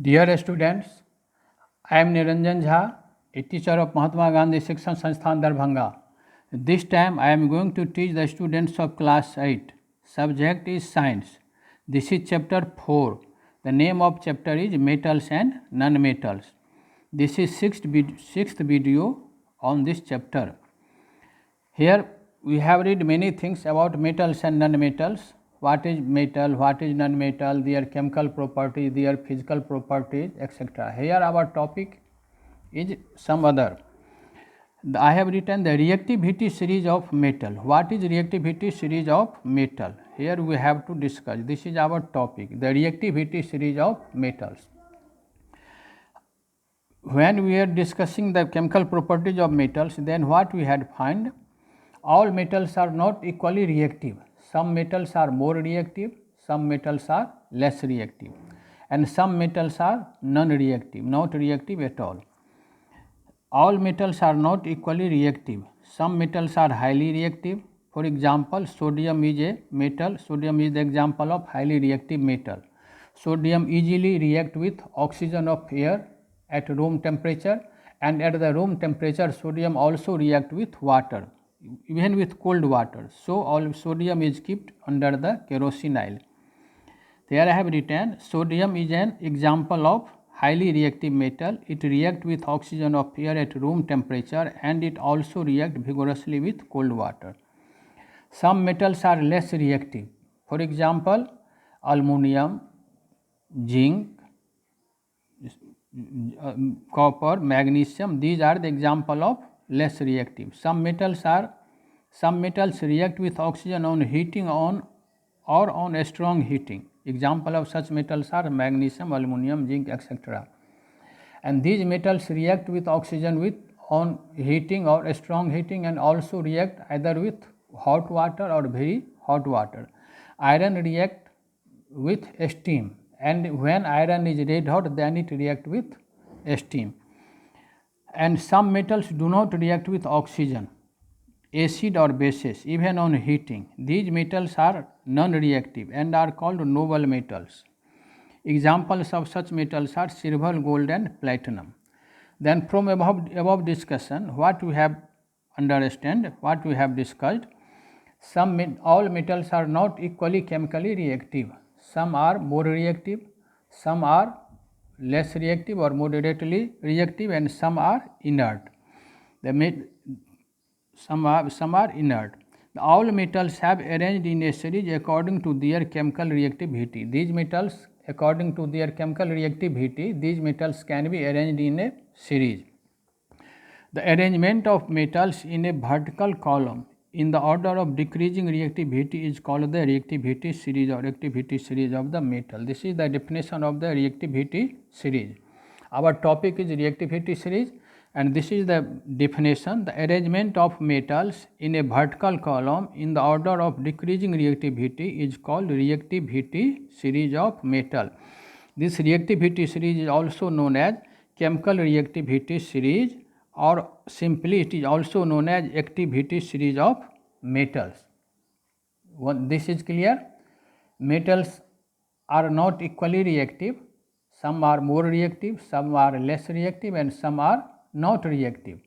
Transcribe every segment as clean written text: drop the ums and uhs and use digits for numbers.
Dear students, I am Niranjan Jha, a teacher of Mahatma Gandhi Shikshan Sansthan Darbhanga. This time I am going to teach the students of class 8. Subject is science. This is chapter 4. The name of chapter is metals and non-metals. This is sixth video on this chapter. Here we have read many things about metals and non-metals. What is metal, what is non-metal, their chemical properties, their physical properties, etc. Here our topic is some other. I have written the reactivity series of metal. What is reactivity series of metal? Here we have to discuss. This is our topic, the reactivity series of metals. When we are discussing the chemical properties of metals, then what we had find? All metals are not equally reactive. Some metals are more reactive, some metals are less reactive, and some metals are non-reactive, not reactive at all. All metals are not equally reactive. Some metals are highly reactive. For example, sodium is a metal. Sodium is the example of highly reactive metal. Sodium easily react with oxygen of air at room temperature, and at the room temperature sodium also react with water, even with cold water. So all sodium is kept under the kerosinile. There I have written sodium is an example of highly reactive metal. It reacts with oxygen of air at room temperature, and it also reacts vigorously with cold water. Some metals are less reactive. For example, aluminum, zinc, copper, magnesium, these are the example of less reactive. Some metals react with oxygen on heating or on a strong heating. Example of such metals are magnesium, aluminum, zinc, etc. And these metals react with oxygen on heating or a strong heating, and also react either with hot water or very hot water. Iron react with steam, and when iron is red hot, then it react with steam. And some metals do not react with oxygen, acid or bases, even on heating. These metals are non-reactive and are called noble metals. Examples of such metals are silver, gold, and platinum. Then from above discussion, what we have discussed, all metals are not equally chemically reactive. Some are more reactive, some are less reactive or moderately reactive, and some are inert. Some are inert. All metals have arranged in a series according to their chemical reactivity. These metals, according to their chemical reactivity, these metals can be arranged in a series. The arrangement of metals in a vertical column in the order of decreasing reactivity is called the reactivity series or reactivity series of the metal. This is the definition of the reactivity series. Our topic is reactivity series, and this is the definition. The arrangement of metals in a vertical column in the order of decreasing reactivity is called reactivity series of metal. This reactivity series is also known as chemical reactivity series, or simply it is also known as activity series of metals. This is clear. Metals are not equally reactive. Some are more reactive, some are less reactive, and some are not reactive.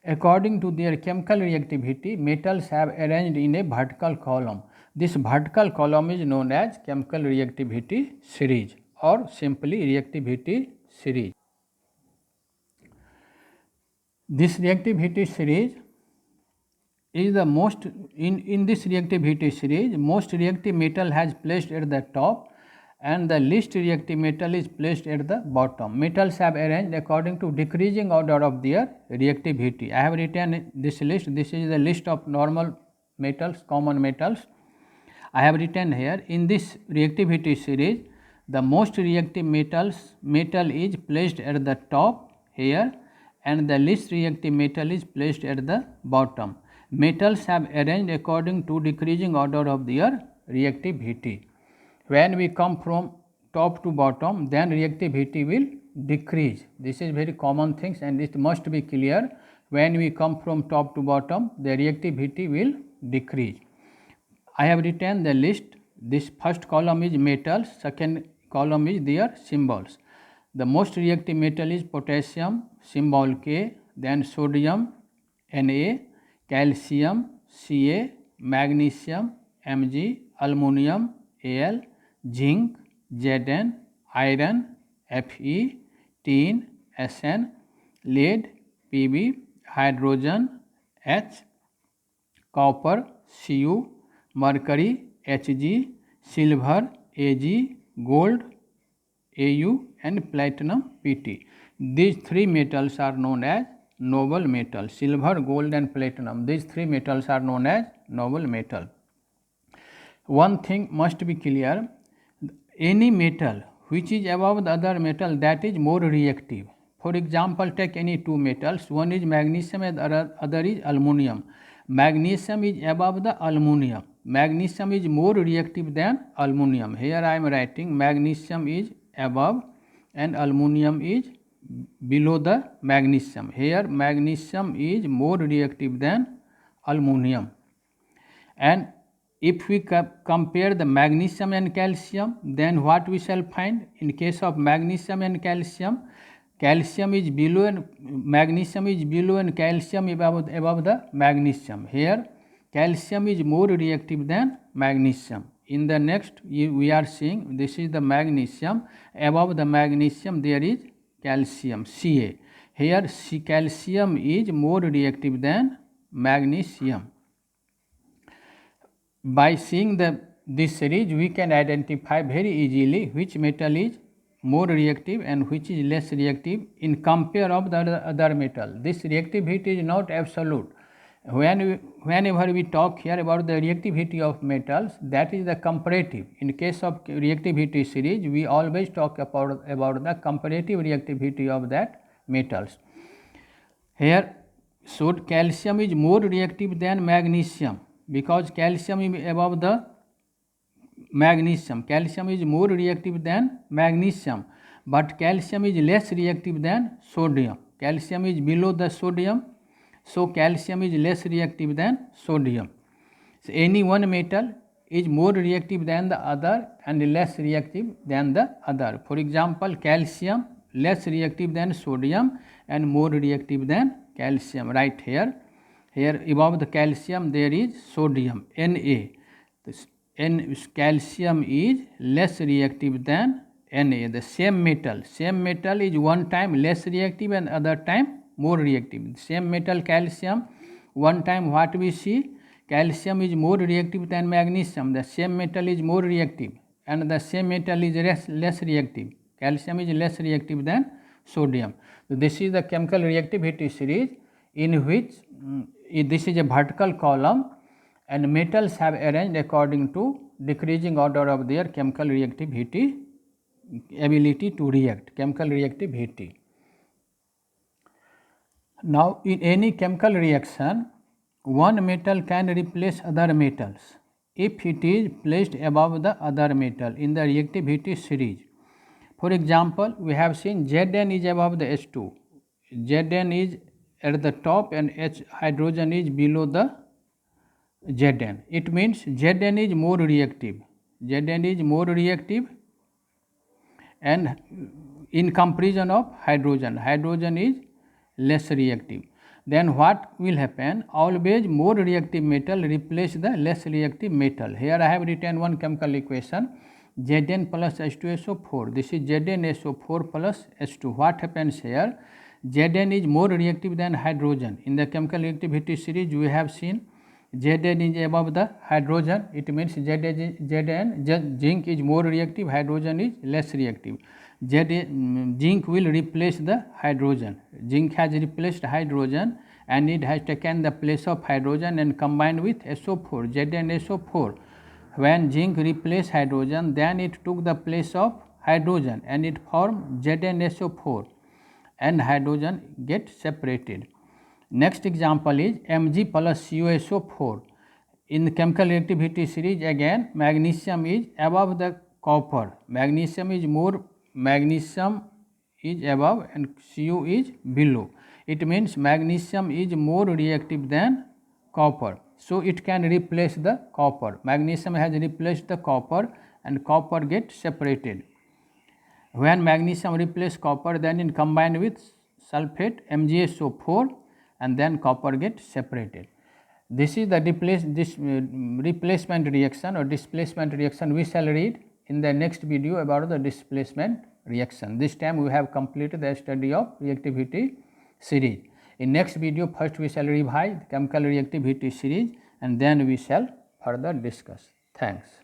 According to their chemical reactivity, metals have arranged in a vertical column. This vertical column is known as chemical reactivity series, or simply reactivity series. This reactivity series is the most, in this reactivity series, most reactive metal has placed at the top, and the least reactive metal is placed at the bottom. Metals have arranged according to decreasing order of their reactivity. I have written this list. This is the list of normal metals, common metals. I have written here, in this reactivity series, the most reactive metal is placed at the top here, and the least reactive metal is placed at the bottom. Metals have arranged according to decreasing order of their reactivity. When we come from top to bottom, then reactivity will decrease. This is very common things, and it must be clear. When we come from top to bottom, the reactivity will decrease. I have written the list. This first column is metals, second column is their symbols. The most reactive metal is potassium, symbol K, then sodium, Na, calcium, Ca, magnesium, Mg, aluminum, Al, zinc, Zn, iron, Fe, tin, Sn, lead, Pb, hydrogen, H, copper, Cu, mercury, Hg, silver, Ag, gold, Au, and platinum, Pt. These three metals are known as noble metals. Silver, gold, and platinum. These three metals are known as noble metal. One thing must be clear: any metal which is above the other metal, that is more reactive. For example, take any two metals, one is magnesium and other is aluminum. Magnesium is above the aluminum. Magnesium is more reactive than aluminum. Here I am writing magnesium is above and aluminum is below the magnesium. Here magnesium is more reactive than aluminum. And if we compare the magnesium and calcium, then what we shall find? In case of magnesium and calcium, calcium is below and magnesium is below and calcium above the magnesium. Here calcium is more reactive than magnesium. In the next we are seeing, this is the magnesium, above the magnesium there is calcium, Ca. Here calcium is more reactive than magnesium. By seeing this series, we can identify very easily which metal is more reactive and which is less reactive in compare of the other metal. This reactivity is not absolute. Whenever we talk here about the reactivity of metals, that is the comparative. In case of reactivity series, we always talk about the comparative reactivity of that metals. Here, so calcium is more reactive than magnesium, because calcium is above the magnesium. Calcium is more reactive than magnesium, but calcium is less reactive than sodium. Calcium is below the sodium, so calcium is less reactive than sodium. So any one metal is more reactive than the other and less reactive than the other. For example, calcium less reactive than sodium and more reactive than calcium. Right here. Here above the calcium there is sodium, Na. This calcium is less reactive than Na. The same metal is one time less reactive and other time more reactive. Same metal calcium, one time what we see, calcium is more reactive than magnesium. The same metal is more reactive and the same metal is less reactive. Calcium is less reactive than sodium. So this is the chemical reactivity series, in which this is a vertical column and metals have arranged according to decreasing order of their chemical reactivity, ability to react, chemical reactivity. Now in any chemical reaction, one metal can replace other metals if it is placed above the other metal in the reactivity series. For example, we have seen Zn is above the H2, Zn is at the top and H hydrogen is below the Zn. It means Zn is more reactive. Zn is more reactive and in comparison of hydrogen, hydrogen is less reactive. Then what will happen? Always more reactive metal replace the less reactive metal. Here I have written one chemical equation, Zn plus H2SO4. This is ZnSO4 plus H2. What happens here? Zn is more reactive than hydrogen. In the chemical reactivity series, we have seen Zn is above the hydrogen. It means Zn, zinc is more reactive, hydrogen is less reactive. Zinc will replace the hydrogen. Zinc has replaced hydrogen and it has taken the place of hydrogen and combined with SO4, ZnSO4. When zinc replaced hydrogen, then it took the place of hydrogen and it formed ZnSO4 and hydrogen get separated. Next example is Mg plus CuSO4. In the chemical reactivity series, again magnesium is above the copper. Magnesium is above and Cu is below. It means magnesium is more reactive than copper. So it can replace the copper. Magnesium has replaced the copper and copper gets separated. When magnesium replace copper, then it combined with sulfate MgSO4 and then copper get separated. This is the replacement reaction or displacement reaction. We shall read in the next video about the displacement reaction. This time we have completed the study of reactivity series. In next video, first we shall revise chemical reactivity series and then we shall further discuss. Thanks.